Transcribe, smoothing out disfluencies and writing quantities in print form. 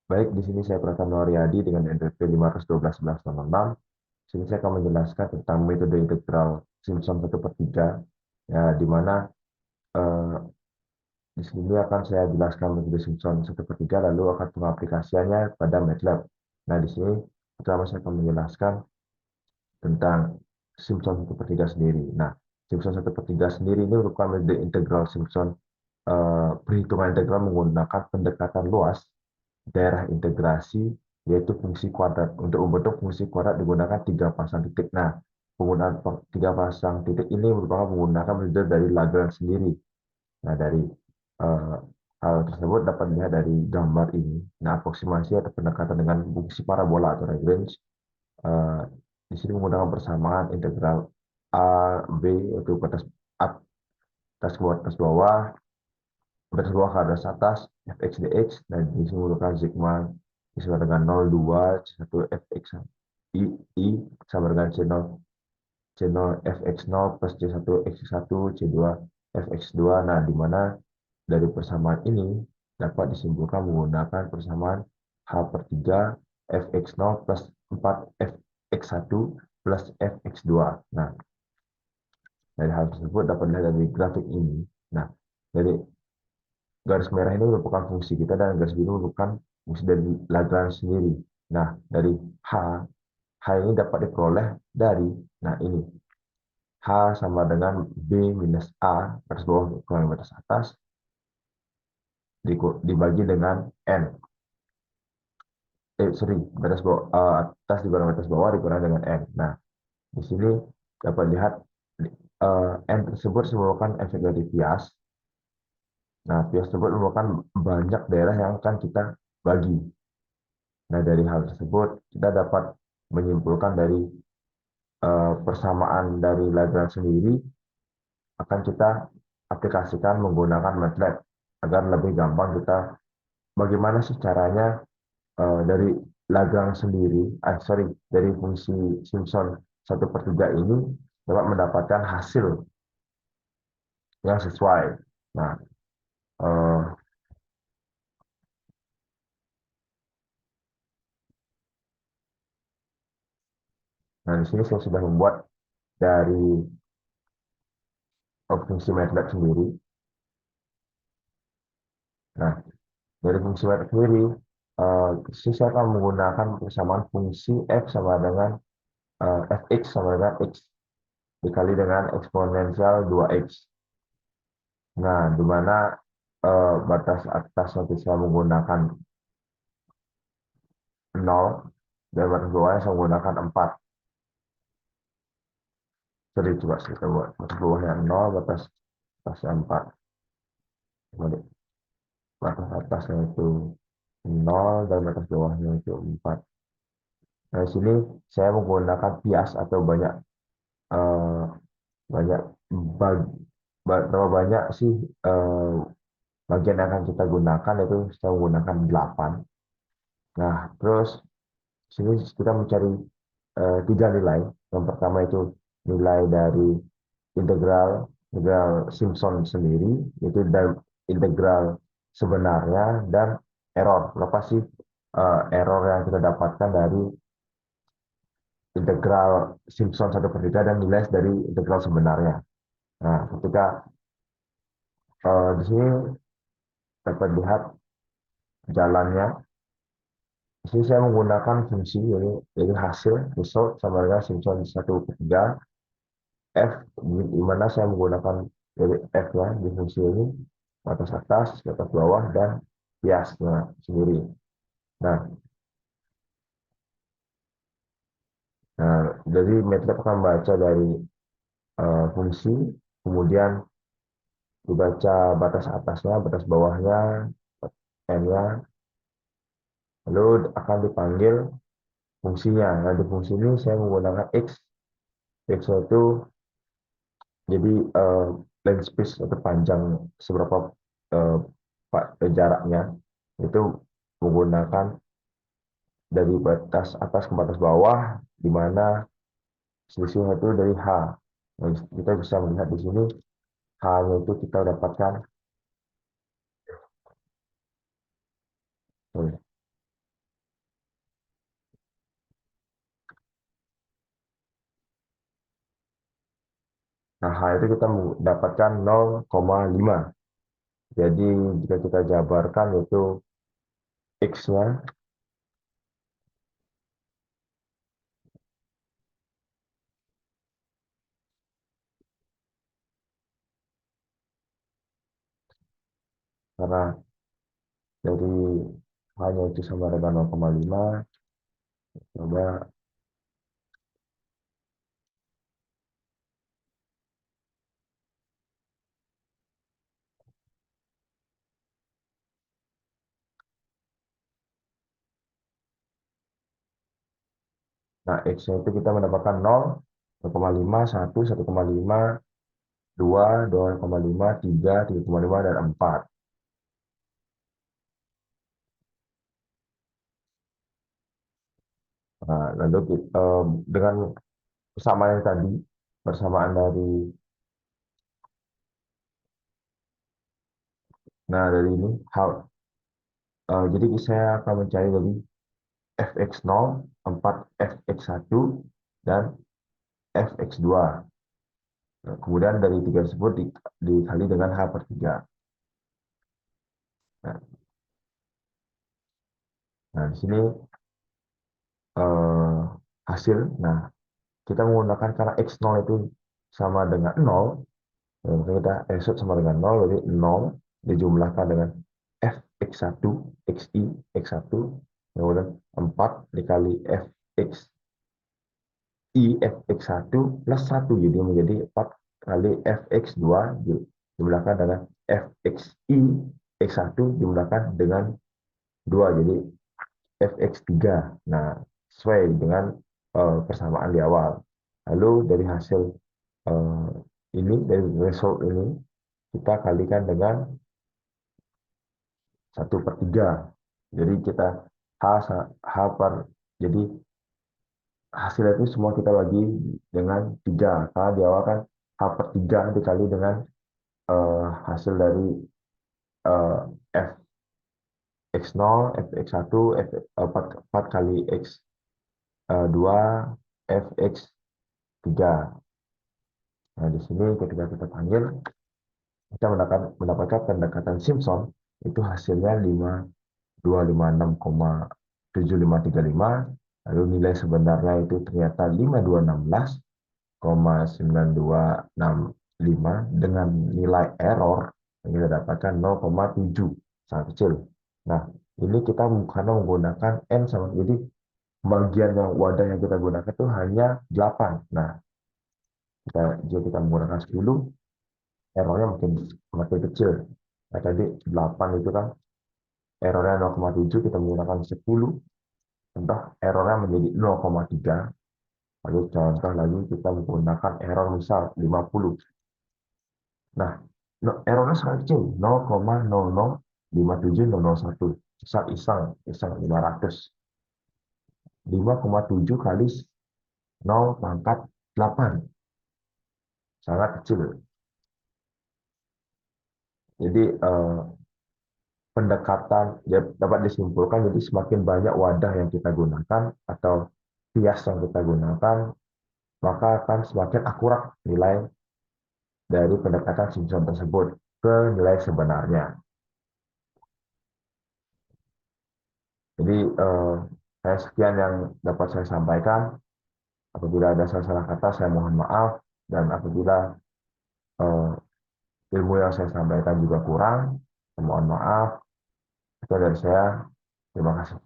Baik, di sini saya Pratama Noryadi dengan NPV 512.1106. Di sini saya akan menjelaskan tentang metode integral Simpson 1/3, ya, di mana eh, di sini akan saya jelaskan metode Simpson 1/3, lalu akan pengaplikasiannya pada MATLAB. Nah, di sini pertama saya akan menjelaskan tentang Simpson 1/3 sendiri. Nah, Simpson 1/3 sendiri ini merupakan metode integral Simpson, perhitungan integral menggunakan pendekatan luas daerah integrasi, yaitu fungsi kuadrat. Untuk membentuk fungsi kuadrat digunakan tiga pasang titik. Nah, penggunaan tiga pasang titik ini merupakan menggunakan metode dari Lagrange sendiri. Nah, dari eh, hal tersebut dapat dilihat dari gambar ini. Nah, aproksimasi atau pendekatan dengan fungsi parabola atau Lagrange, eh, di sini menggunakan persamaan integral A, B, yaitu batas atas bawah, batas bawah ke atas, fx dx, dan di sini menggunakan sigma sama dengan 0,2 C1 fx i sama dengan C0 fx0 plus C1 x1 C2 fx2. Nah, di mana dari persamaan ini dapat disimpulkan menggunakan persamaan H/3 fx0 plus 4 fx1 plus fx2. Nah, dari hal tersebut dapat dilihat dari grafik ini. Nah, dari garis merah ini merupakan fungsi kita dan garis biru merupakan fungsi dari Lagrange sendiri. Nah, dari H ini dapat diperoleh dari, nah ini, H sama dengan B minus A, garis bawah kurang batas atas, dibagi dengan N. Sorry, batas bawah, atas dikurang batas bawah dikurang dengan N. Nah, di sini dapat lihat N tersebut merupakan efek dari bias. Nah, bias tersebut merupakan banyak daerah yang akan kita bagi. Nah, dari hal tersebut kita dapat menyimpulkan dari persamaan dari Lagrange sendiri akan kita aplikasikan menggunakan MATLAB agar lebih gampang kita bagaimana sih caranya dari Lagrange sendiri, dari fungsi Simpson 1/3 ini dapat mendapatkan hasil yang sesuai. Nah, eh, nah di sini saya sudah membuat dari fungsi MATLAB sendiri. Nah, dari fungsi MATLAB sendiri, saya akan menggunakan persamaan fungsi f sama dengan fx sama dengan x dikali dengan eksponensial 2x. Nah, di mana batas atasnya bisa menggunakan 0 dan batas bawahnya saya menggunakan 4. Jadi coba kita buat batas bawahnya 0, batas atasnya 4. Batas atasnya itu 0 dan batas bawahnya itu 4. Nah, di sini saya menggunakan bias atau banyak eh, banyak bag, berapa banyak sih eh, bagian yang akan kita gunakan, itu saya menggunakan 8. Nah, terus sini kita mencari tiga nilai. Yang pertama itu nilai dari integral integral Simpson sendiri, itu dan integral sebenarnya, dan error. Berapa sih error yang kita dapatkan dari integral Simpson 1/3 dan nilai dari integral sebenarnya. Nah, ketika di sini dapat lihat jalannya. Di sini saya menggunakan fungsi ini, jadi hasil result sama dengan Simpson 1/3 F, di mana saya menggunakan dari F ya di fungsi ini, batas atas, batas bawah, dan biasnya sendiri. Nah, jadi MATLAB akan membaca dari fungsi, kemudian dibaca batas atasnya, batas bawahnya, n-nya, lalu akan dipanggil fungsinya. Nah, di fungsi ini saya menggunakan x. X itu jadi length space atau panjang seberapa eh, jaraknya, itu menggunakan dari batas atas ke batas bawah, di mana selisihnya itu dari H. Nah, kita bisa melihat di sini H-nya itu kita dapatkan, sorry, Nah, H itu kita mendapatkan 0,5. Jadi jika kita jabarkan yaitu X-nya, karena dari H-nya itu sama dengan 0,5, coba, nah X-nya itu kita mendapatkan 0, 0,5, 1, 1,5, 2, 2,5, 3, 3,5, dan 4. Nah, lalu dengan persamaan yang tadi, persamaan dari, nah dari ini, jadi saya akan mencari dari fx0, 4 fx1, dan fx2. Nah, kemudian dari tiga tersebut dikali dengan h per 3. Nah, nah di sini eh, hasil, nah kita menggunakan karena x0 itu sama dengan 0, maka kita shoot sama dengan 0, jadi 0 dijumlahkan dengan fx1, xi, x1, kemudian 4 dikali fx I fx1 plus 1, jadi menjadi 4 kali fx2 jumlahkan dengan fxi x1 jumlahkan dengan 2, jadi fx3. Nah, sesuai dengan persamaan di awal. Lalu dari hasil eh, ini, dari result ini, kita kalikan dengan 1/3. Jadi kita H, H per, jadi hasil itu semua kita bagi dengan 3. Karena di awal kan H per 3 dikali dengan hasil dari eh, f x0, fx1, 4 kali x2, fx3. Nah, di sini ketika kita panggil, kita mendapatkan pendekatan Simpson, itu hasilnya 5256,7535. Lalu nilai sebenarnya itu ternyata 5216,9265 dengan nilai error yang kita dapatkan 0,7, sangat kecil. Nah, ini kita karena menggunakan N sama, jadi bagian yang wadah yang kita gunakan itu hanya 8. Nah, jika kita menggunakan 10, errornya makin kecil. Nah, tadi 8 itu kan errornya 0,7, kita menggunakan 10, contoh errornya menjadi 0,3. Lalu contoh lagi kita menggunakan error misal 50. Nah, errornya sangat kecil, 0,005701. Iseng 500. 5,7 kali 0 pangkat 8. Sangat kecil. Jadi pendekatan ya, dapat disimpulkan, jadi semakin banyak wadah yang kita gunakan atau kias yang kita gunakan, maka akan semakin akurat nilai dari pendekatan Simpson tersebut ke nilai sebenarnya. Jadi sekian yang dapat saya sampaikan. Apabila ada salah-salah kata, saya mohon maaf. Dan apabila eh, ilmu yang saya sampaikan juga kurang, saya mohon maaf. Itu dari saya. Terima kasih.